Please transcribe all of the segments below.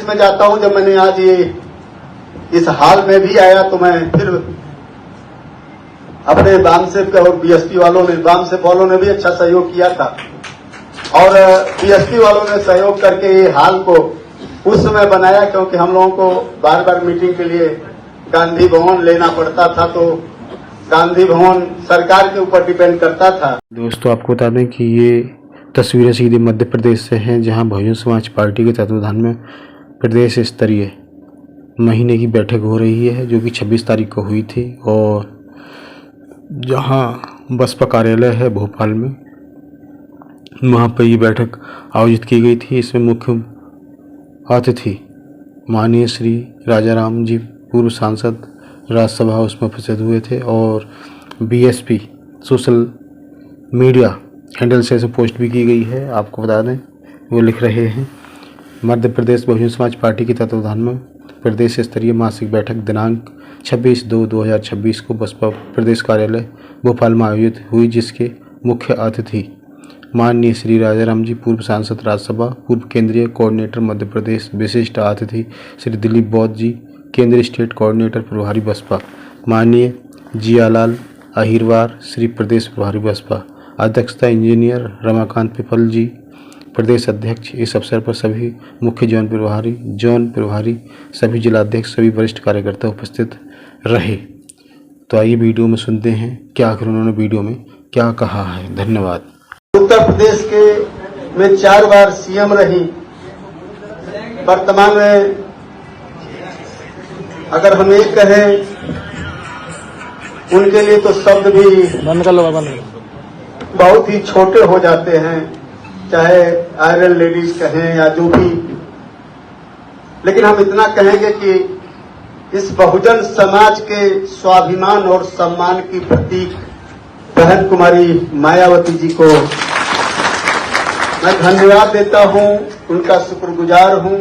मैं जाता हूं, जब मैंने आज ये इस हाल में भी आया तो मैं फिर अपने बामसेफ और बीएसपी वालों ने भी अच्छा सहयोग किया था और बीएसपी वालों ने सहयोग करके ये हाल को उस समय बनाया, क्योंकि हम लोगों को बार बार मीटिंग के लिए गांधी भवन लेना पड़ता था, तो गांधी भवन सरकार के ऊपर डिपेंड करता था। दोस्तों, आपको बता दें कि ये तस्वीरें सीधे मध्य प्रदेश से हैं, जहां बहुजन समाज पार्टी के तत्वाधान में प्रदेश स्तरीय महीने की बैठक हो रही है, जो कि 26 तारीख को हुई थी और जहां बसपा कार्यालय है भोपाल में, वहां पर ये बैठक आयोजित की गई थी। इसमें मुख्य अतिथि माननीय श्री राजाराम जी, पूर्व सांसद राज्यसभा, उसमें उपस्थित हुए थे और बीएसपी सोशल मीडिया हैंडल से पोस्ट भी की गई है। आपको बता दें, वो लिख रहे हैं, मध्य प्रदेश बहुजन समाज पार्टी के तत्वाधान में प्रदेश स्तरीय मासिक बैठक दिनांक 26/2/2026 को बसपा प्रदेश कार्यालय भोपाल में आयोजित हुई, जिसके मुख्य अतिथि माननीय श्री राजाराम जी, पूर्व सांसद राज्यसभा, पूर्व केंद्रीय कोऑर्डिनेटर मध्य प्रदेश, विशिष्ट अतिथि श्री दिलीप बौद्ध जी, केंद्रीय स्टेट कोऑर्डिनेटर प्रभारी बसपा माननीय जियालाल अहिरवार, श्री प्रदेश प्रभारी बसपा, अध्यक्षता इंजीनियर रमाकांत पिपल जी, प्रदेश अध्यक्ष। इस अवसर पर सभी मुख्य जोन प्रभारी, सभी जिलाध्यक्ष, सभी वरिष्ठ कार्यकर्ता उपस्थित रहे। तो आइए वीडियो में सुनते हैं क्या आखिर उन्होंने वीडियो में क्या कहा है। धन्यवाद। उत्तर प्रदेश में 4 बार सीएम रही, वर्तमान में अगर हम ये कहें उनके लिए तो शब्द भी बहुत ही छोटे हो जाते हैं, चाहे आयरन लेडीज कहें या जो भी। लेकिन हम इतना कहेंगे कि इस बहुजन समाज के स्वाभिमान और सम्मान की प्रतीक बहन कुमारी मायावती जी को मैं धन्यवाद देता हूं, उनका शुक्रगुजार हूं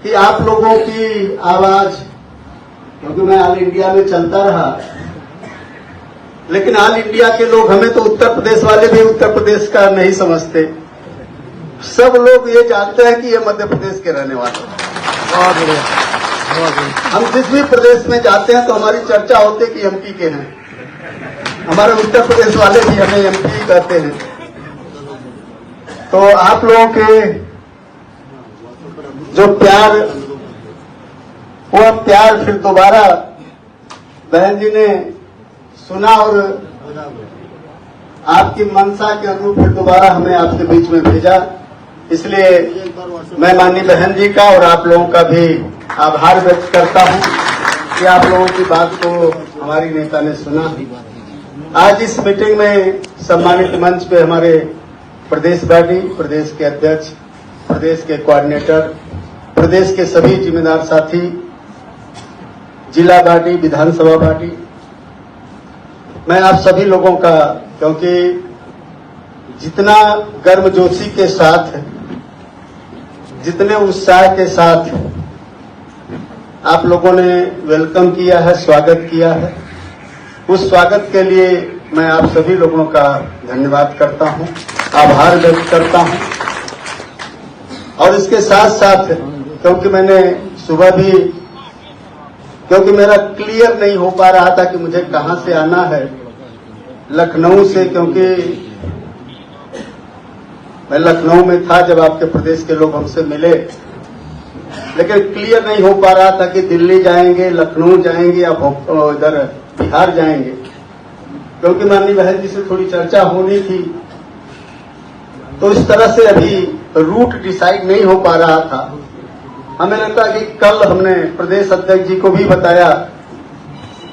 कि आप लोगों की आवाज, क्योंकि मैं ऑल इंडिया में चलता रहा, लेकिन ऑल इंडिया के लोग, हमें तो उत्तर प्रदेश वाले भी उत्तर प्रदेश का नहीं समझते, सब लोग ये जानते हैं कि ये मध्य प्रदेश के रहने वाले हैं। बहुत बढ़िया। हम जिस भी प्रदेश में जाते हैं तो हमारी चर्चा होती है कि एमपी के हैं, हमारे उत्तर प्रदेश वाले भी हमें एमपी कहते हैं। तो आप लोगों के जो प्यार, वो प्यार फिर दोबारा बहन जी ने सुना और आपकी मनसा के अनुरूप फिर दोबारा हमें आपके बीच में भेजा। इसलिए मैं माननीय बहन जी का और आप लोगों का भी आभार व्यक्त करता हूं कि आप लोगों की बात को हमारी नेता ने सुना। आज इस मीटिंग में सम्मानित मंच पे हमारे प्रदेश पार्टी, प्रदेश के अध्यक्ष, प्रदेश के कोऑर्डिनेटर, प्रदेश के सभी जिम्मेदार साथी, जिला पार्टी, विधानसभा पार्टी, मैं आप सभी लोगों का, क्योंकि जितना गर्मजोशी के साथ, जितने उत्साह के साथ आप लोगों ने वेलकम किया है, स्वागत किया है, उस स्वागत के लिए मैं आप सभी लोगों का धन्यवाद करता हूं, आभार व्यक्त करता हूं। और इसके साथ साथ, क्योंकि मैंने सुबह भी, क्योंकि मेरा क्लियर नहीं हो पा रहा था कि मुझे कहां से आना है, लखनऊ से, क्योंकि मैं लखनऊ में था जब आपके प्रदेश के लोग हमसे मिले, लेकिन क्लियर नहीं हो पा रहा था कि दिल्ली जाएंगे, लखनऊ जाएंगे या इधर बिहार जाएंगे, क्योंकि माननीय बहन जी से थोड़ी चर्चा होनी थी। तो इस तरह से अभी रूट डिसाइड नहीं हो पा रहा था। हमें लगता कि कल हमने प्रदेश अध्यक्ष जी को भी बताया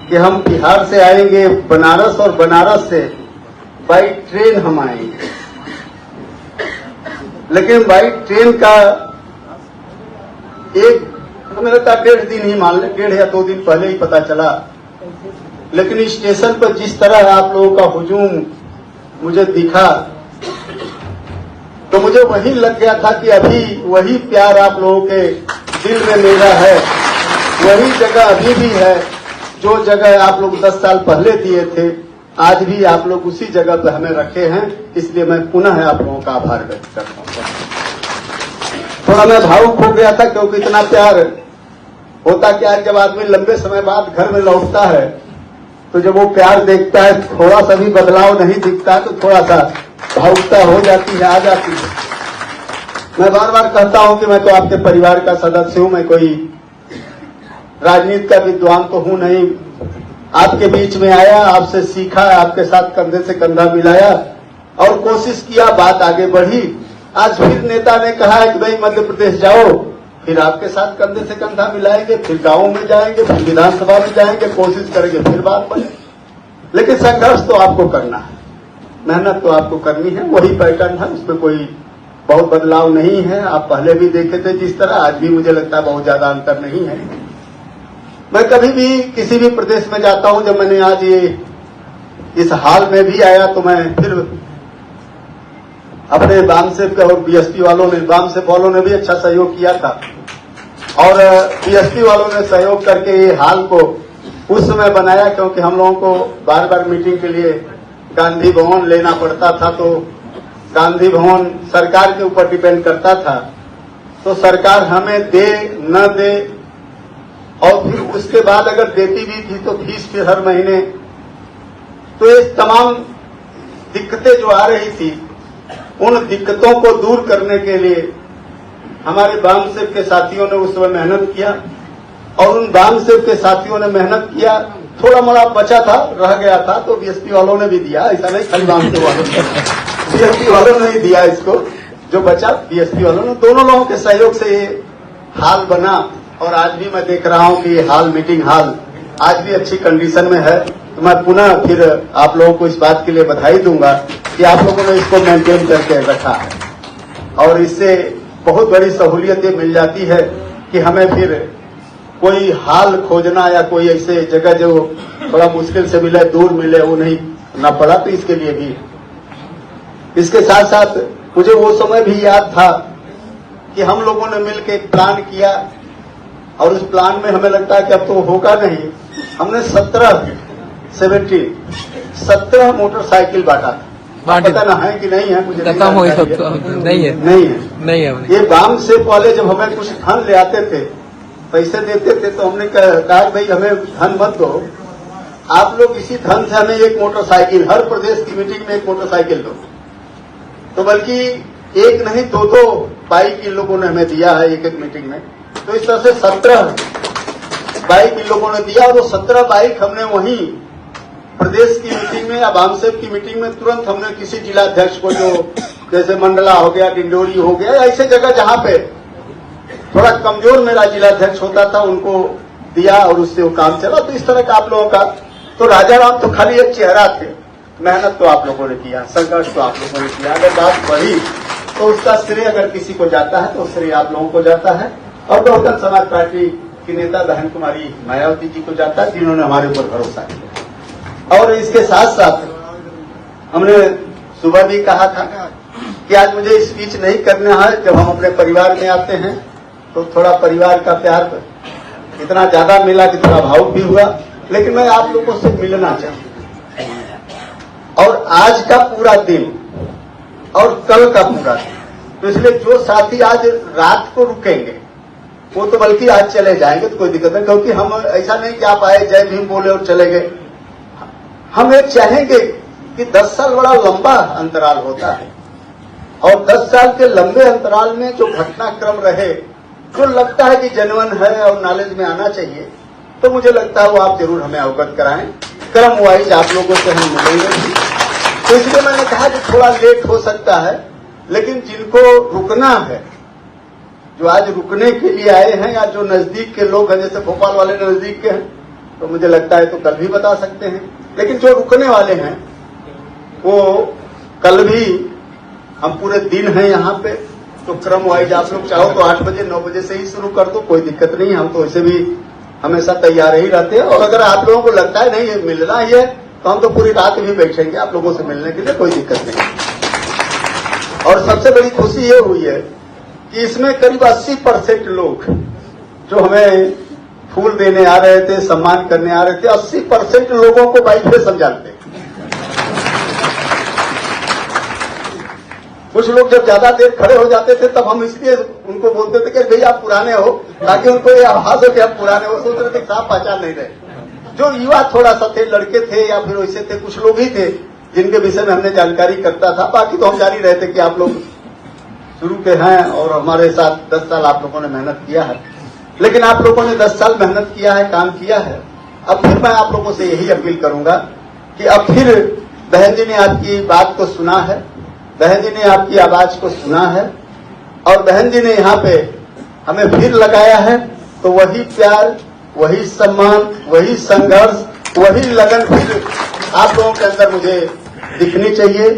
कि हम बिहार से आएंगे बनारस और बनारस से बाई ट्रेन हम आएंगे, लेकिन बाई ट्रेन का हमें लगता 1.5 दिन ही मान लें, 1.5 या 2 दिन पहले ही पता चला। लेकिन स्टेशन पर जिस तरह आप लोगों का हुजूम मुझे दिखा, तो मुझे वही लग गया था कि अभी वही प्यार आप लोगों के दिल में मेरा है, वही जगह अभी भी है जो जगह आप लोग 10 साल पहले दिए थे, आज भी आप लोग उसी जगह पर हमें रखे हैं। इसलिए मैं पुनः आप लोगों का आभार व्यक्त करता हूं। थोड़ा मैं भावुक हो गया था, क्योंकि इतना प्यार होता क्या है, जब आदमी लंबे समय बाद घर में लौटता है तो जब वो प्यार देखता है, थोड़ा सा भी बदलाव नहीं दिखता तो थोड़ा सा भावुकता हो जाती है, आ जाती है। मैं बार बार कहता हूं कि मैं तो आपके परिवार का सदस्य हूं, मैं कोई राजनीति का विद्वान तो हूं नहीं। आपके बीच में आया, आपसे सीखा, आपके साथ कंधे से कंधा मिलाया और कोशिश किया, बात आगे बढ़ी। आज फिर नेता ने कहा है कि भाई मध्य प्रदेश जाओ, फिर आपके साथ कंधे से कंधा मिलाएंगे, फिर गांव में जाएंगे, फिर विधानसभा में जाएंगे, कोशिश करेंगे, फिर बात बने। लेकिन संघर्ष तो आपको करना है, मेहनत तो आपको करनी है, वही पैटर्न है, उसमें कोई बहुत बदलाव नहीं है। आप पहले भी देखे थे जिस तरह, आज भी मुझे लगता है बहुत ज्यादा अंतर नहीं है। मैं कभी भी किसी भी प्रदेश में जाता हूं, जब मैंने आज ये इस हाल में भी आया तो मैं फिर अपने बामसेफ के और बीएसपी वालों ने भी अच्छा सहयोग किया था और बीएसपी वालों ने सहयोग करके ये हाल को उस समय बनाया, क्योंकि हम लोगों को बार बार मीटिंग के लिए गांधी भवन लेना पड़ता था, तो गांधी भवन सरकार के ऊपर डिपेंड करता था। तो सरकार हमें दे न दे, और फिर उसके बाद अगर देती भी थी तो फीस फिर हर महीने, तो ये तमाम दिक्कतें जो आ रही थी, उन दिक्कतों को दूर करने के लिए हमारे बामसेफ के साथियों ने उस समय मेहनत किया और उन बामसेफ के साथियों ने मेहनत किया। थोड़ा मोड़ा बचा था, रह गया था, तो बीएसपी वालों ने भी दिया, ऐसा नहीं खाली बामसेफ वालों ने, बीएसपी वालों ने ही दिया इसको, जो बचा बीएसपी वालों ने। दोनों लोगों के सहयोग से ये हाल बना और आज भी मैं देख रहा हूं कि ये हाल, मीटिंग हाल आज भी अच्छी कंडीशन में है। तो मैं पुनः फिर आप लोगों को इस बात के लिए बधाई दूंगा कि आप लोगों ने इसको मेंटेन करके रखा है और इससे बहुत बड़ी सहूलियत ये मिल जाती है कि हमें फिर कोई हाल खोजना या कोई ऐसे जगह जो थोड़ा मुश्किल से मिले, दूर मिले, वो नहीं ना पड़ा। तो इसके लिए भी, इसके साथ साथ मुझे वो समय भी याद था कि हम लोगों ने मिलकर एक प्लान किया और उस प्लान में हमें लगता है कि अब तो होगा नहीं। हमने 17 मोटरसाइकिल बांटा था। पता ना है कि नहीं है, मुझे नहीं है। ये बामसेफ वाले जब हमें कुछ धन ले आते थे, पैसे देते थे, तो हमने कहा भाई हमें धन मत दो, आप लोग इसी धन से हमें एक मोटरसाइकिल, हर प्रदेश की मीटिंग में एक मोटरसाइकिल दो। तो बल्कि एक नहीं, 2 बाइक इन लोगों ने हमें दिया है एक मीटिंग में। तो इस तरह से 17 बाइक इन लोगों ने दिया और वो 17 बाइक हमने वहीं प्रदेश की मीटिंग में या बामसेफ की मीटिंग में तुरंत हमने किसी जिलाध्यक्ष को, जो जैसे मंडला हो गया, डिंडोरी हो गया, ऐसे जगह जहां पे थोड़ा कमजोर मेरा जिलाध्यक्ष होता था, उनको दिया और उससे वो काम चला। तो इस तरह का आप लोगों का, तो राजाराम तो खाली एक चेहरा थे, मेहनत तो आप लोगों ने किया, संघर्ष तो आप लोगों ने किया। अगर बात बढ़ी तो उसका श्रेय अगर किसी को जाता है तो श्रेय आप लोगों को जाता है और बहुजन समाज पार्टी की नेता बहन कुमारी मायावती जी को जाता है, जिन्होंने हमारे ऊपर भरोसा किया। और इसके साथ साथ हमने सुबह भी कहा था कि आज मुझे स्पीच नहीं करना है। जब हम अपने परिवार में आते हैं तो थोड़ा परिवार का प्यार इतना ज्यादा मिला कि थोड़ा भावुक भी हुआ, लेकिन मैं आप लोगों से मिलना चाहूंगा। और आज का पूरा दिन और कल का पूरा दिन, तो इसलिए जो साथी आज रात को रुकेंगे वो तो बल्कि आज चले जाएंगे तो कोई दिक्कत नहीं, क्योंकि हम ऐसा नहीं कि आप आए, जय भीम बोले और चले गए। हम ये चाहेंगे कि 10 साल बड़ा लंबा अंतराल होता है और 10 साल के लंबे अंतराल में जो घटनाक्रम रहे, जो लगता है कि जेन्युइन है और नॉलेज में आना चाहिए, तो मुझे लगता है वो आप जरूर हमें अवगत कराएं। क्रम वाइज आप लोगों से हम मिलेंगे। तो इसलिए मैंने कहा कि थोड़ा लेट हो सकता है, लेकिन जिनको रुकना है, जो आज रुकने के लिए आए हैं या जो नजदीक के लोग हैं, जैसे भोपाल वाले नजदीक के हैं, तो मुझे लगता है तो कल भी बता सकते हैं। लेकिन जो रुकने वाले हैं वो कल भी, हम पूरे दिन हैं यहाँ पे, तो क्रम वाइज आप लोग चाहो तो 8 बजे 9 बजे से ही शुरू कर दो, कोई दिक्कत नहीं है। हम तो वैसे भी हमेशा तैयार ही रहते हैं और अगर आप लोगों को लगता है नहीं ये मिलना ही है तो हम तो पूरी रात भी बैठेंगे आप लोगों से मिलने के लिए, कोई दिक्कत नहीं। और सबसे बड़ी खुशी ये हुई है कि इसमें करीब 80% लोग जो हमें फूल देने आ रहे थे, सम्मान करने आ रहे थे, 80% लोगों को बाइक पे समझाते। कुछ लोग जब ज्यादा देर खड़े हो जाते थे तब हम इसलिए उनको बोलते थे कि भैया आप पुराने हो, ताकि उनको ये आभास हो कि आप पुराने हो। सोच रहे थे साफ पहचान नहीं रहे। जो युवा थोड़ा सा थे, लड़के थे या फिर वैसे थे, कुछ लोग ही थे जिनके विषय में हमने जानकारी करता था। बाकी तो हम जान ही रहे थे कि आप लोग शुरू के हैं और हमारे साथ 10 साल आप लोगों ने मेहनत किया है। लेकिन आप लोगों ने 10 साल मेहनत किया है, काम किया है। अब फिर मैं आप लोगों से यही अपील करूंगा कि अब फिर बहन जी ने आपकी बात को सुना है, बहन जी ने आपकी आवाज को सुना है और बहन जी ने यहाँ पे हमें फिर लगाया है। तो वही प्यार, वही सम्मान, वही संघर्ष, वही लगन फिर आप लोगों के अंदर मुझे दिखनी चाहिए।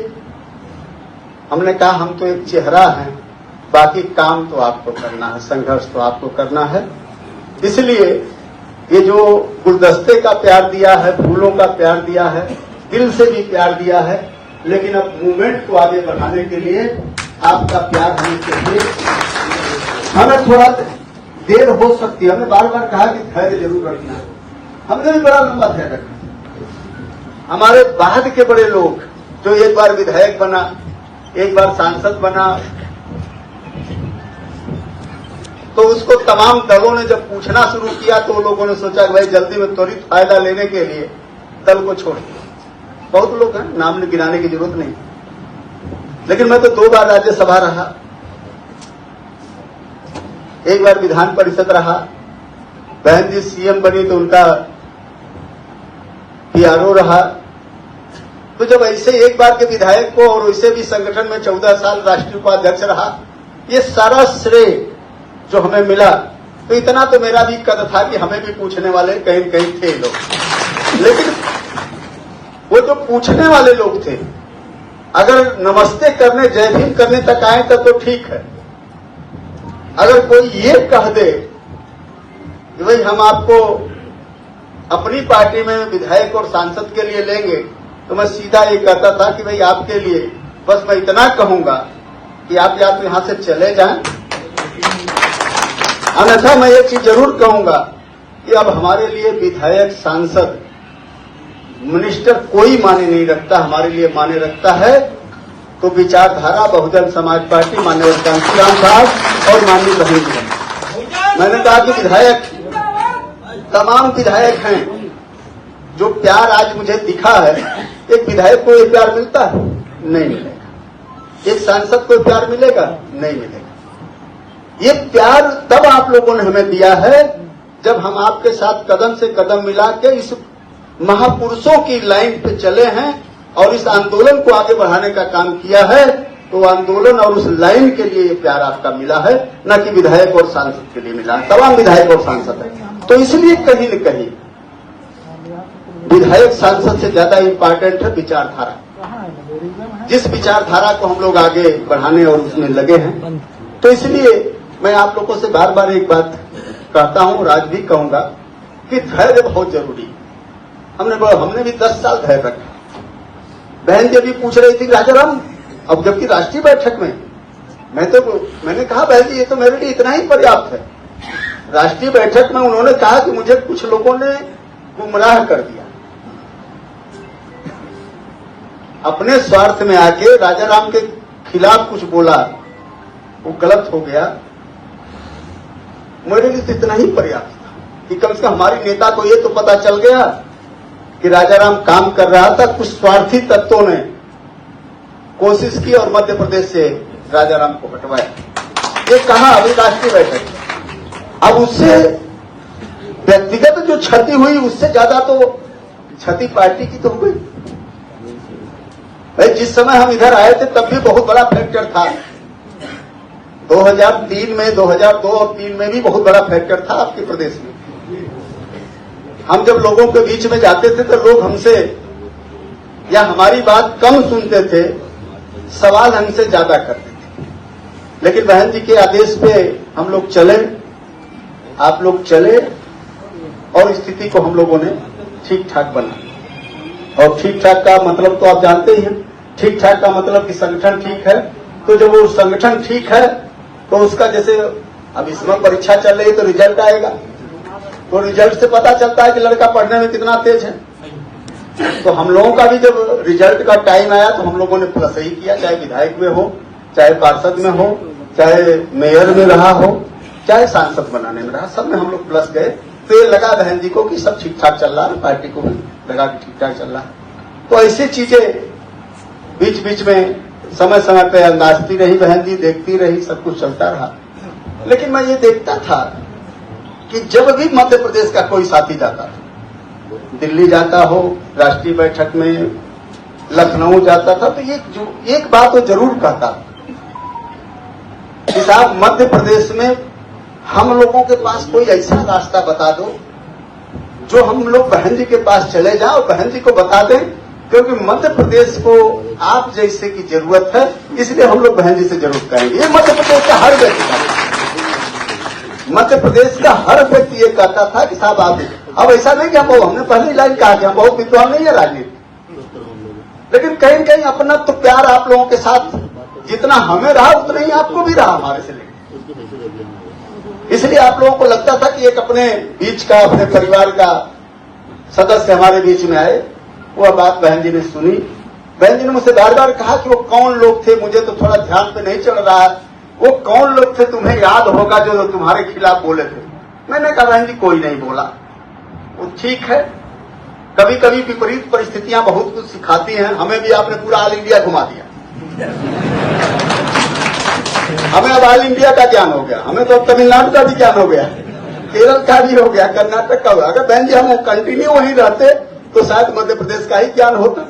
हमने कहा हम तो एक चेहरा है, बाकी काम तो आपको करना है, संघर्ष तो आपको करना है। इसलिए ये जो गुलदस्ते का प्यार दिया है, फूलों का प्यार दिया है, दिल से भी प्यार दिया है, लेकिन अब मूवमेंट को आगे बढ़ाने के लिए आपका प्यार हमें चाहिए। हमें थोड़ा देर हो सकती है, हमने बार बार कहा कि धैर्य जरूर रखना है। हमने भी बड़ा लंबा धैर्य रखा। हमारे बाद के बड़े लोग जो एक बार विधायक बना, एक बार सांसद बना, तो उसको तमाम दलों ने जब पूछना शुरू किया तो लोगों ने सोचा कि भाई जल्दी में त्वरित फायदा लेने के लिए दल को छोड़ दिया। बहुत लोग हैं, नाम गिनाने की जरूरत नहीं। लेकिन मैं तो 2 बार राज्यसभा रहा, एक बार विधान परिषद रहा। बहन जी सीएम बनी तो उनका पीआरओ रहा। तो जब ऐसे एक बार के विधायक को और वैसे भी संगठन में 14 साल राष्ट्रीय उपाध्यक्ष रहा, ये सारा श्रेय जो हमें मिला, तो इतना तो मेरा भी कद था कि हमें भी पूछने वाले कहीं कहीं थे लोग। लेकिन वो जो पूछने वाले लोग थे, अगर नमस्ते करने, जय भीम करने तक आए तब तो ठीक है। अगर कोई ये कह दे कि भाई हम आपको अपनी पार्टी में विधायक और सांसद के लिए लेंगे, तो मैं सीधा ये कहता था कि भाई आपके लिए बस मैं इतना कहूंगा कि आप या तो यहां से चले जाएं, अन्यथा मैं एक चीज जरूर कहूंगा कि अब हमारे लिए विधायक, सांसद, मिनिस्टर कोई माने नहीं रखता। हमारे लिए माने रखता है तो विचारधारा बहुजन समाज पार्टी, माननीय कांशीराम साहब और माननीय बहन जी। मैंने कहा कि विधायक, तमाम विधायक हैं, जो प्यार आज मुझे दिखा है, एक विधायक को ये प्यार मिलता है? नहीं मिलेगा। एक सांसद को प्यार मिलेगा? नहीं मिलेगा। ये प्यार तब आप लोगों ने हमें दिया है जब हम आपके साथ कदम से कदम मिला के इस महापुरुषों की लाइन पे चले हैं और इस आंदोलन को आगे बढ़ाने का काम किया है। तो आंदोलन और उस लाइन के लिए ये प्यार आपका मिला है, न कि विधायक और सांसद के लिए मिला है। तमाम विधायक और सांसद है, तो इसलिए कहीं न कहीं विधायक सांसद से ज्यादा इंपॉर्टेंट है विचारधारा। जिस विचारधारा को हम लोग आगे बढ़ाने और उसमें लगे हैं, तो इसलिए मैं आप लोगों से बार बार एक बात कहता हूं और आज भी कहूंगा कि धैर्य बहुत जरूरी है। हमने भी 10 साल धैर्य रखा। बहन जी भी पूछ रही थी राजाराम, अब जबकि राष्ट्रीय बैठक में मैंने कहा बहन जी ये तो मेरे लिए इतना ही पर्याप्त है। राष्ट्रीय बैठक में उन्होंने कहा कि मुझे कुछ लोगों ने गुमराह कर दिया, अपने स्वार्थ में आके राजाराम के खिलाफ कुछ बोला, वो गलत हो गया। मेरे लिए तो इतना ही पर्याप्त था कि कम से कम हमारी नेता को ये तो पता चल गया कि राजाराम काम कर रहा था। कुछ स्वार्थी तत्वों ने कोशिश की और मध्य प्रदेश से राजाराम को हटवाया। ये कहा अभी राष्ट्रीय बैठक। अब उससे व्यक्तिगत जो क्षति हुई, उससे ज्यादा तो क्षति पार्टी की तो हुई। भाई जिस समय हम इधर आए थे तब भी बहुत बड़ा फैक्टर था। 2003 में, 2002 और 3 में भी बहुत बड़ा फैक्टर था आपके प्रदेश में। हम जब लोगों के बीच में जाते थे तो लोग हमसे या हमारी बात कम सुनते थे, सवाल हमसे ज्यादा करते थे। लेकिन बहन जी के आदेश पे हम लोग चले, आप लोग चले और स्थिति को हम लोगों ने ठीक ठाक बना। और ठीक ठाक का मतलब तो आप जानते ही हैं, ठीक ठाक का मतलब कि संगठन ठीक है। तो जब वो संगठन ठीक है तो उसका, जैसे अब इसमें परीक्षा चल रही है तो रिजल्ट आएगा, तो रिजल्ट से पता चलता है कि लड़का पढ़ने में कितना तेज है। तो हम लोगों का भी जब रिजल्ट का टाइम आया तो हम लोगों ने प्लस ही किया, चाहे विधायक में हो चाहे पार्षद में हो, चाहे मेयर में रहा हो, चाहे सांसद बनाने में रहा, सब में हम लोग प्लस गए। तो ये लगा बहन जी को कि सब ठीक ठाक चल रहा है, पार्टी को भी लगा कि ठीक ठाक चल रहा है। तो ऐसी चीजें बीच बीच में समय समय पे अंदाजती रही बहन जी, देखती रही, सब कुछ चलता रहा। लेकिन मैं ये देखता था कि जब भी मध्य प्रदेश का कोई साथी जाता था, दिल्ली जाता हो राष्ट्रीय बैठक में, लखनऊ जाता था, तो ये एक बात वो जरूर कहता कि साहब मध्य प्रदेश में हम लोगों के पास कोई ऐसा रास्ता बता दो जो हम लोग बहन जी के पास चले जाओ, बहन जी को बता दें, क्योंकि मध्य प्रदेश को आप जैसे की जरूरत है, इसलिए हम लोग बहन जी से जरूर कहेंगे। ये मध्य प्रदेश का हर व्यक्ति का, मध्य प्रदेश का हर व्यक्ति ये कहता था कि साहब आप, अब ऐसा नहीं कि हमने पहली लाइन कहा कि हम बहुत विद्वान नहीं है राजनीति, लेकिन कहीं न कहीं अपना तो प्यार आप लोगों के साथ जितना हमें रहा उतना ही आपको भी रहा हमारे से लेकर। इसलिए आप लोगों को लगता था कि एक अपने बीच का, अपने परिवार का सदस्य हमारे बीच में आए। वह बात बहन जी ने सुनी। बहन जी ने मुझसे बार बार कहा कि वो कौन लोग थे, मुझे तो थोड़ा ध्यान पे नहीं चल रहा है, वो कौन लोग थे तुम्हें याद होगा जो तुम्हारे खिलाफ बोले थे। मैंने कहा बहन जी कोई नहीं बोला, वो ठीक है, कभी कभी विपरीत परिस्थितियां बहुत कुछ सिखाती हैं। हमें भी आपने पूरा ऑल इंडिया घुमा दिया, हमें अब ऑल इंडिया का ज्ञान हो गया, हमें तो अब तमिलनाडु का भी ज्ञान हो गया, केरल का भी हो गया, कर्नाटक का हो गया। अगर बहन जी हम कंटिन्यू वहीं रहते तो शायद मध्य प्रदेश का ही ज्ञान होता,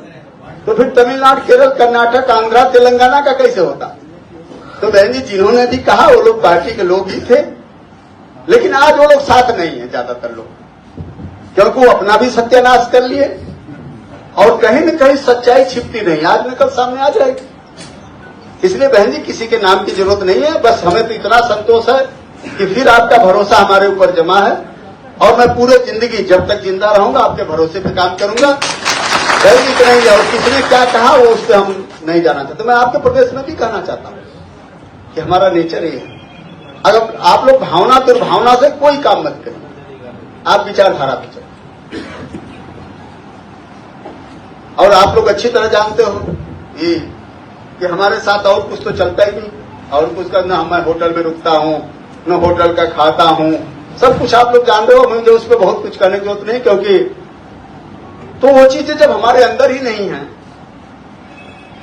तो फिर तमिलनाडु, केरल, कर्नाटक, आंध्रा, तेलंगाना का कैसे होता। तो बहन जी जिन्होंने भी कहा वो लोग पार्टी के लोग ही थे, लेकिन आज वो लोग साथ नहीं है ज्यादातर लोग, क्योंकि वो अपना भी सत्यानाश कर लिए और कहीं न कहीं सच्चाई छिपती नहीं, आज न कल सामने आ जाएगी। इसलिए बहन जी किसी के नाम की जरूरत नहीं है, बस हमें तो इतना संतोष है कि फिर आपका भरोसा हमारे ऊपर जमा है और मैं पूरे जिंदगी जब तक जिंदा रहूंगा आपके भरोसे पे काम करूंगा। बहन जी इतना ही, और किसने क्या कहा वो उस पर हम नहीं जाना चाहते। मैं आपके प्रदेश में भी कहना चाहता हूं कि हमारा नेचर ये है, अगर आप लोग भावना दुर्भावना से कोई काम मत करें, आप विचारधारा पे चलें। और आप लोग अच्छी तरह जानते हो ये कि हमारे साथ और कुछ तो चलता ही नहीं, और कुछ का न मैं होटल में रुकता हूं, न होटल का खाता हूं, सब कुछ आप लोग जान रहे हो। मुझे उस पर बहुत कुछ करने की जरूरत नहीं, क्योंकि तो वो चीजें जब हमारे अंदर ही नहीं है,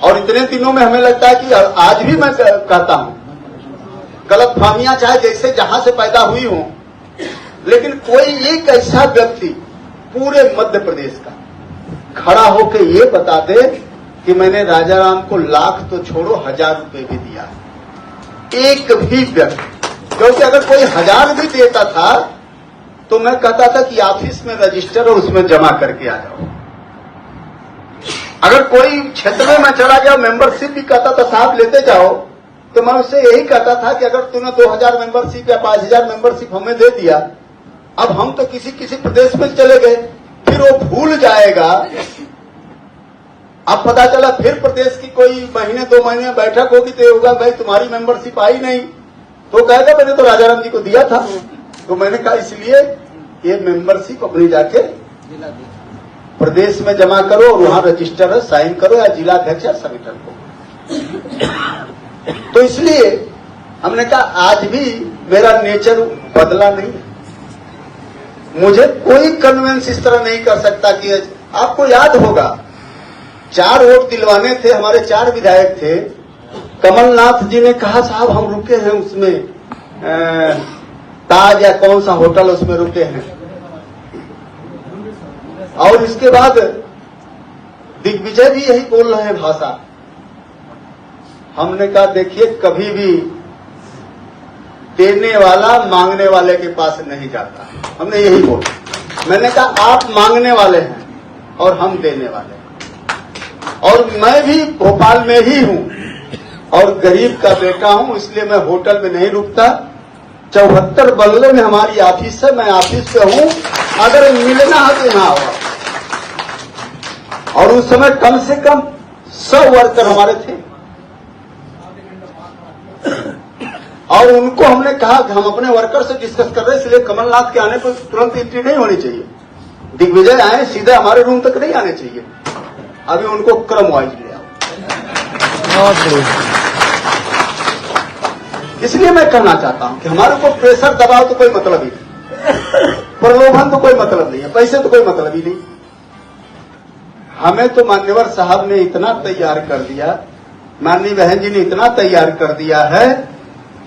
और इतने दिनों में हमें लगता है कि आज भी मैं कहता हूं गलतफहमियां चाहे जैसे जहां से पैदा हुई हो, लेकिन कोई एक ऐसा व्यक्ति पूरे मध्य प्रदेश का खड़ा होकर ये बता दे कि मैंने राजाराम को लाख तो छोड़ो 1000 रुपए भी दिया, एक भी व्यक्ति। क्योंकि अगर कोई 1000 भी देता था तो मैं कहता था कि ऑफिस में रजिस्टर और उसमें जमा करके आ जाओ। अगर कोई क्षेत्र में मैं चला गया मेंबरशिप भी कहता था साहब लेते जाओ, तो मैं उससे यही कहता था कि अगर तूने 2000 मेंबरशिप या 5000 मेंबरशिप हमें दे दिया, अब हम तो किसी प्रदेश में चले गए, फिर वो भूल जाएगा। अब पता चला फिर प्रदेश की कोई महीने 2 महीने बैठक होगी तो होगा भाई तुम्हारी मेंबरशिप आई नहीं, तो कहेगा मैंने तो राजाराम जी को दिया था। तो मैंने कहा इसलिए ये मेंबरशिप अपनी जाके प्रदेश में जमा करो और वहां रजिस्टर है साइन करो, या जिलाध्यक्ष या समिटर को। तो इसलिए हमने कहा आज भी मेरा नेचर बदला नहीं है, मुझे कोई कन्वेंस इस तरह नहीं कर सकता कि आपको याद होगा 4 वोट दिलवाने थे, हमारे 4 विधायक थे। कमलनाथ जी ने कहा साहब हम रुके हैं उसमें ताज या कौन सा होटल उसमें रुके हैं, और इसके बाद दिग्विजय भी यही बोल रहे हैं भाषा। हमने कहा देखिए कभी भी देने वाला मांगने वाले के पास नहीं जाता, हमने यही बोला। मैंने कहा आप मांगने वाले हैं और हम देने वाले हैं, और मैं भी भोपाल में ही हूं और गरीब का बेटा हूं, इसलिए मैं होटल में नहीं रुकता। 74 बंगले में हमारी ऑफिस है, मैं ऑफिस पे हूं, अगर मिलना है तो यहां होगा। और उस समय कम से कम 100 वर्कर हमारे थे, और उनको हमने कहा कि हम अपने वर्कर से डिस्कस कर रहे हैं, इसलिए कमलनाथ के आने पर तुरंत एंट्री नहीं होनी चाहिए, दिग्विजय आए सीधे हमारे रूम तक नहीं आने चाहिए, अभी उनको क्रम वाइज ले आओ। इसलिए मैं कहना चाहता हूं कि हमारे को प्रेशर दबाव तो कोई मतलब ही नहीं, प्रलोभन तो कोई मतलब नहीं है, पैसे तो कोई मतलब ही नहीं। हमें तो मान्यवर साहब ने इतना तैयार कर दिया, माननीय बहन जी ने इतना तैयार कर दिया है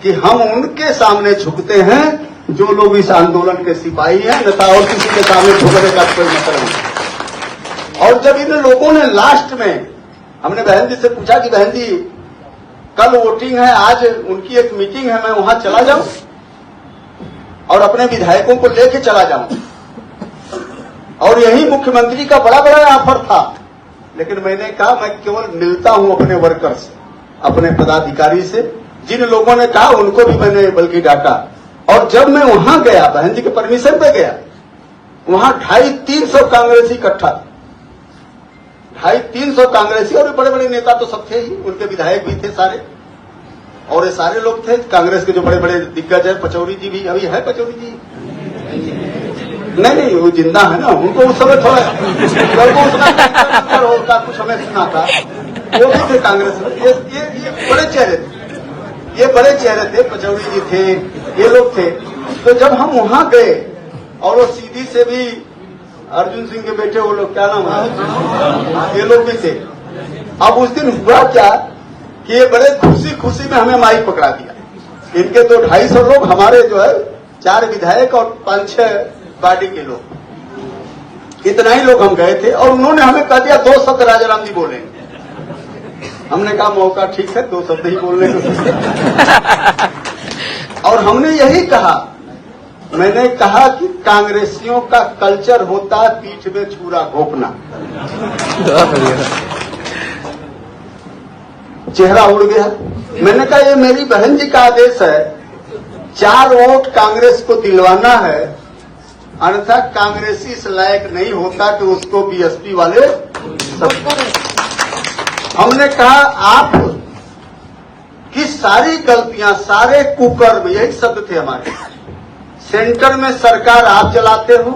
कि हम उनके सामने झुकते हैं जो लोग इस आंदोलन के सिपाही हैं, नेता और किसी के सामने झुकने का कोई मतलब नहीं। और जब इन लोगों ने लास्ट में, हमने बहन जी से पूछा कि बहन जी कल वोटिंग है, आज उनकी एक मीटिंग है, मैं वहां चला जाऊं और अपने विधायकों को लेके चला जाऊं, और यही मुख्यमंत्री का बड़ा बड़ा ऑफर था, लेकिन मैंने कहा मैं केवल मिलता हूं अपने वर्कर से, अपने पदाधिकारी से। जिन लोगों ने कहा उनको भी मैंने बल्कि डांटा, और जब मैं वहां गया, बहन जी के परमिशन पे गया, वहां 250-300 कांग्रेसी इकट्ठा थे, 250-300 कांग्रेसी, और बड़े बड़े नेता तो सब थे ही, उनके विधायक भी थे सारे, और ये सारे लोग थे कांग्रेस के जो बड़े बड़े दिग्गज है। पचौरी जी भी अभी है, पचौरी जी नहीं वो जिंदा है ना, उनको उस समय थोड़ा होता कुछ हमें सुना था, वो भी थे कांग्रेस में। ये बड़े चेहरे थे, ये बड़े चेहरे थे, पचौरी जी थे, ये लोग थे। तो जब हम वहां गए, और वो सीधी से भी अर्जुन सिंह के बेटे, वो लोग क्या नाम है, ये लोग भी थे। अब उस दिन हुआ क्या कि ये बड़े खुशी खुशी में हमें माइक पकड़ा दिया। इनके तो 250 लोग, हमारे जो है 4 विधायक और 5-6 पार्टी के लोग, इतना ही लोग हम गए थे। और उन्होंने हमें कह दिया 2 शब्द राजाराम जी बोलेंगे। हमने कहा मौका ठीक है, 2 शब्द ही बोलने को। और हमने यही कहा, मैंने कहा कि कांग्रेसियों का कल्चर होता है पीठ में छुरा घोंपना। चेहरा उड़ गया। मैंने कहा ये मेरी बहन जी का आदेश है, 4 वोट कांग्रेस को दिलवाना है, अन्यथा कांग्रेसी इस लायक नहीं होता कि उसको बीएसपी वाले सब। हमने कहा आप की सारी गलतियां, सारे कुकर्म, यही शब्द थे हमारे, सेंटर में सरकार आप चलाते हो,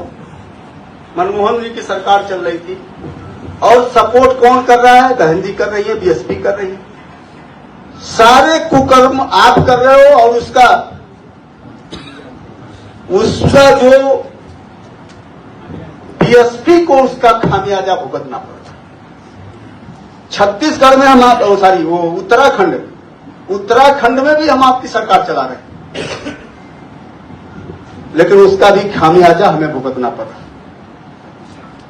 मनमोहन जी की सरकार चल रही थी, और सपोर्ट कौन कर रहा है, बहन जी कर रही है, बीएसपी कर रही है। सारे कुकर्म आप कर रहे हो, और उसका जो बीएसपी को उसका खामियाजा भुगतना पड़ता। छत्तीसगढ़ में हम वो उत्तराखंड में भी हम आपकी सरकार चला रहे हैं, लेकिन उसका भी खामियाजा हमें भुगतना पड़ा।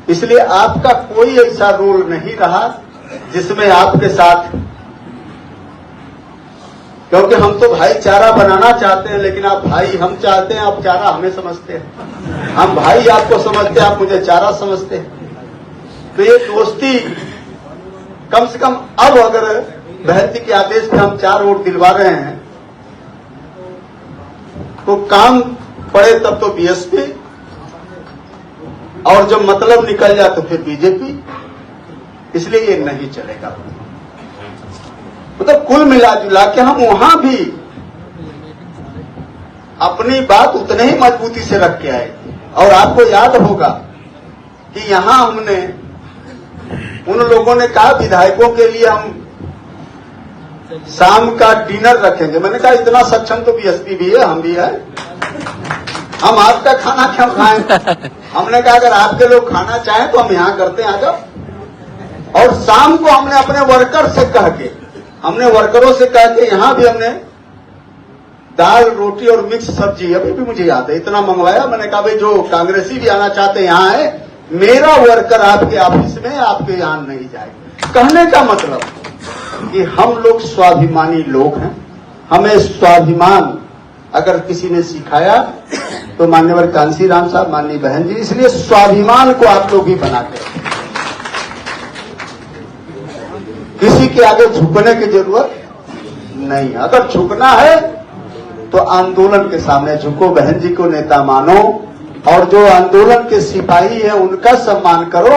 इसलिए आपका कोई ऐसा रोल नहीं रहा जिसमें आपके साथ, क्योंकि हम तो भाईचारा बनाना चाहते हैं, लेकिन आप भाई हम चाहते हैं, आप चारा हमें समझते हैं, हम भाई आपको समझते हैं, आप मुझे चारा समझते हैं। तो ये दोस्ती कम से कम, अब अगर बहन जी के आदेश पे हम 4 वोट दिलवा रहे हैं, तो काम पड़े तब तो बीएसपी, और जब मतलब निकल जाए तो फिर बीजेपी। इसलिए ये नहीं चलेगा। मतलब कुल मिला जुला के हम वहां भी अपनी बात उतने ही मजबूती से रख के आए। और आपको याद होगा कि यहां हमने, उन लोगों ने कहा विधायकों के लिए हम शाम का डिनर रखेंगे। मैंने कहा इतना सक्षम तो बीएसपी भी है, हम भी है, हम आपका खाना क्यों खाएं। हमने कहा अगर आपके लोग खाना चाहें तो हम यहां करते हैं, आ जाओ। और शाम को हमने अपने वर्कर से कह के, हमने वर्करों से कह के, यहां भी हमने दाल रोटी और मिक्स सब्जी, अभी भी मुझे याद है, इतना मंगवाया। मैंने कहा भाई जो कांग्रेसी भी आना चाहते हैं यहाँ है, मेरा वर्कर आपके ऑफिस में, आपके यहां नहीं जाएगा। कहने का मतलब कि हम लोग स्वाभिमानी लोग हैं। हमें स्वाभिमान अगर किसी ने सिखाया तो मान्यवर कांसी राम साहब, माननीय बहन जी। इसलिए स्वाभिमान को आप लोग भी बनाते हैं, किसी के आगे झुकने की जरूरत नहीं। अगर झुकना है तो आंदोलन के सामने झुको, बहन जी को नेता मानो, और जो आंदोलन के सिपाही हैं उनका सम्मान करो,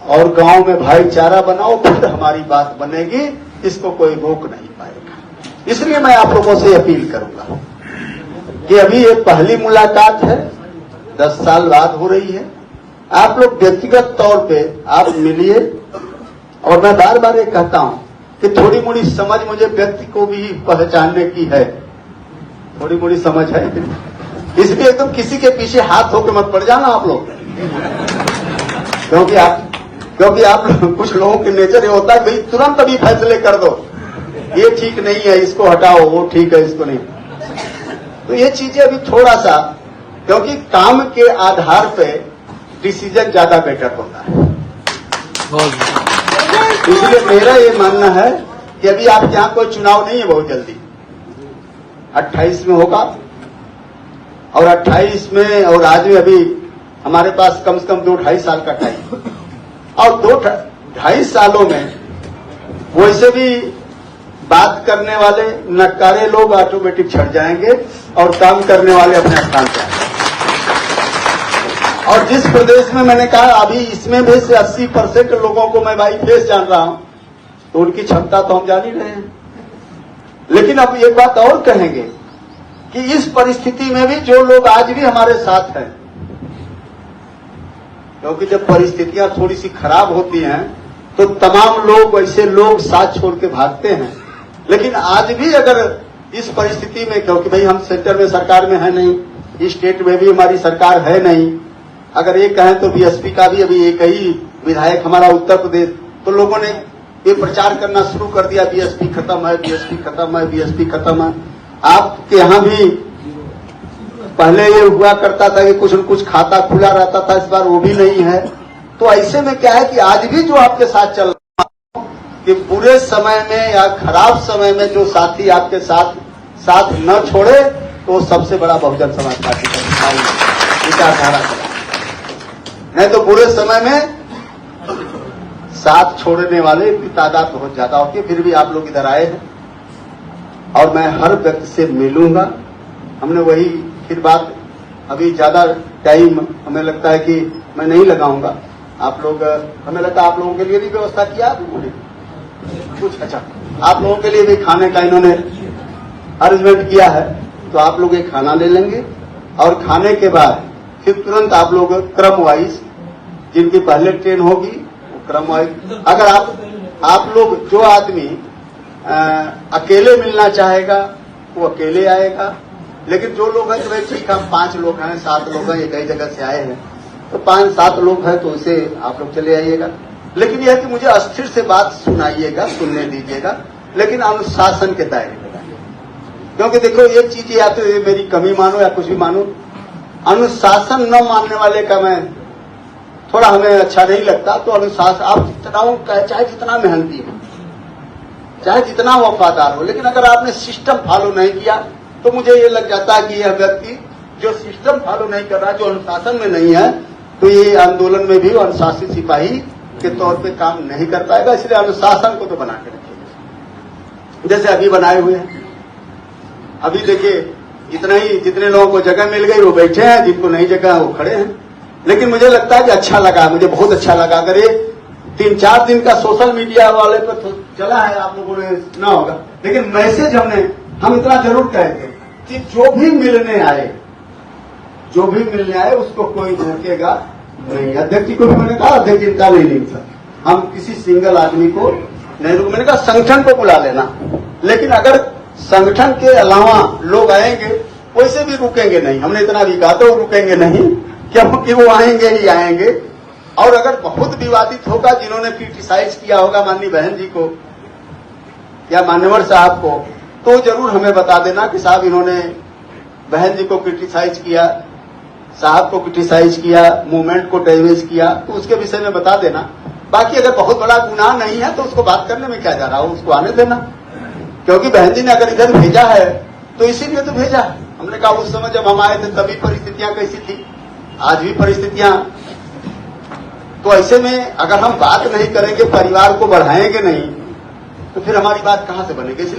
और गांव में भाईचारा बनाओ, फिर हमारी बात बनेगी। इसको कोई रोक नहीं पाएगा। इसलिए मैं आप लोगों से अपील करूंगा कि अभी ये पहली मुलाकात है, 10 साल बाद हो रही है। आप लोग व्यक्तिगत तौर पे आप मिलिए, और मैं बार बार ये कहता हूं कि थोड़ी मोड़ी समझ मुझे व्यक्ति को भी पहचानने की है। थोड़ी मोड़ी समझ है, इसलिए एकदम किसी के पीछे हाथ होकर मत पड़ जाना आप लोग, क्योंकि आप कुछ लोगों के नेचर ये होता है भाई तुरंत अभी फैसले कर दो, ये ठीक नहीं है इसको हटाओ, वो ठीक है इसको नहीं। तो ये चीजें अभी थोड़ा सा, क्योंकि काम के आधार पे डिसीजन ज्यादा बेटर होता है। इसलिए मेरा ये मानना है कि अभी आपके यहाँ कोई चुनाव नहीं है बहुत जल्दी, 28 में होगा, और 28 में और आज में अभी हमारे पास कम से कम 2-2.5 साल का टाइम, और 2-2.5 सालों में वैसे भी बात करने वाले नकारे लोग ऑटोमेटिक छट जाएंगे और काम करने वाले अपने स्थान पर आएंगे। और जिस प्रदेश में मैंने कहा अभी इसमें भी से 80% लोगों को मैं भाई फेस जान रहा हूं, तो उनकी क्षमता तो हम जान ही रहे हैं। लेकिन अब एक बात और कहेंगे कि इस परिस्थिति में भी जो लोग आज भी हमारे साथ हैं, क्योंकि जब परिस्थितियां थोड़ी सी खराब होती हैं तो तमाम लोग वैसे लोग साथ छोड़ के भागते हैं, लेकिन आज भी अगर इस परिस्थिति में, क्योंकि भाई हम सेंटर में सरकार में है नहीं, स्टेट में भी हमारी सरकार है नहीं, अगर ये कहें तो बीएसपी का भी अभी एक ही विधायक हमारा उत्तर प्रदेश, तो लोगों ने ये प्रचार करना शुरू कर दिया बीएसपी खत्म है, बीएसपी खत्म है, बीएसपी खत्म है। आपके यहाँ भी पहले ये हुआ करता था कि कुछ न कुछ खाता खुला रहता था, इस बार वो भी नहीं है। तो ऐसे में क्या है कि आज भी जो आपके साथ चल रहा है कि बुरे समय में या खराब समय में जो साथी आपके साथ न छोड़े, तो सबसे बड़ा बहुजन समाज पार्टी का विचारधारा चला। नहीं तो बुरे समय में साथ छोड़ने वाले की तादाद बहुत ज्यादा होती है। फिर भी आप लोग इधर आए हैं और मैं हर व्यक्ति से मिलूंगा। हमने वही फिर बात, अभी ज्यादा टाइम हमें लगता है कि मैं नहीं लगाऊंगा। आप लोग, हमें लगता है आप लोगों के लिए भी व्यवस्था किया आप लोगों ने कुछ, अच्छा आप लोगों के लिए भी खाने का इन्होंने अरेंजमेंट किया है, तो आप लोग ये खाना ले लेंगे और खाने के बाद फिर तुरंत आप लोग क्रम वाइज, जिनकी पहले ट्रेन होगी वो क्रम वाइज, अगर आप लोग जो आदमी अकेले मिलना चाहेगा वो अकेले आएगा, लेकिन जो लोग हैं तो भाई ठीक हम 5 लोग हैं, 7 लोग हैं, ये कई जगह से आए हैं, तो 5-7 लोग हैं तो उसे आप लोग चले आइएगा। लेकिन यह है कि मुझे अस्थिर से बात सुनाइएगा, सुनने दीजिएगा, लेकिन अनुशासन के दायरे में, क्योंकि देखो ये चीज या तो ये मेरी कमी मानो या कुछ भी मानो, अनुशासन न मानने वाले का मैं थोड़ा हमें अच्छा नहीं लगता। तो अनुशासन आप जितना चाहे जितना मेहनती हो, चाहे जितना वफादार हो, लेकिन अगर आपने सिस्टम फॉलो नहीं किया तो मुझे ये लग जाता है कि यह व्यक्ति जो सिस्टम फॉलो नहीं कर रहा, जो अनुशासन में नहीं है, तो ये आंदोलन में भी अनुशासित सिपाही के तौर पे काम नहीं कर पाएगा। इसलिए अनुशासन को तो बना के रखिए, जैसे अभी बनाए हुए हैं। अभी देखिए इतना ही, जितने लोगों को जगह मिल गई वो बैठे हैं, जिनको नहीं जगह वो खड़े हैं। लेकिन मुझे लगता है कि अच्छा लगा, मुझे बहुत अच्छा लगा। अगर ये 3-4 दिन का सोशल मीडिया वाले पर तो चला है, आप लोगों ने सुना होगा, लेकिन मैसेज हम इतना जरूर कहते कि जो भी मिलने आए उसको कोई रोकेगा नहीं। अध्यक्ष जी को भी मैंने कहा, अध्यक्ष इनका नहीं था, हम किसी सिंगल आदमी को नहीं रोक, मैंने कहा संगठन को बुला लेना, लेकिन अगर संगठन के अलावा लोग आएंगे वैसे भी रुकेंगे नहीं। हमने इतना भी कहा तो रुकेंगे नहीं, क्योंकि वो आएंगे ही आएंगे। और अगर बहुत विवादित होगा, जिन्होंने क्रिटिसाइज किया होगा माननीय बहन जी को या मान्यवर साहब को, तो जरूर हमें बता देना कि साहब इन्होंने बहन जी को क्रिटिसाइज किया, साहब को क्रिटिसाइज किया, मूवमेंट को डैमेज किया, तो उसके विषय में बता देना। बाकी अगर बहुत बड़ा गुनाह नहीं है तो उसको बात करने में क्या जा रहा हो, उसको आने देना। क्योंकि बहन जी ने अगर इधर भेजा है तो इसीलिए तो भेजा है। हमने कहा उस समय जब हम आए थे तभी परिस्थितियां कैसी थी, आज भी परिस्थितियां, तो ऐसे में अगर हम बात नहीं करेंगे, परिवार को बढ़ाएंगे नहीं, तो फिर हमारी बात कहां से बनेगी। इसलिए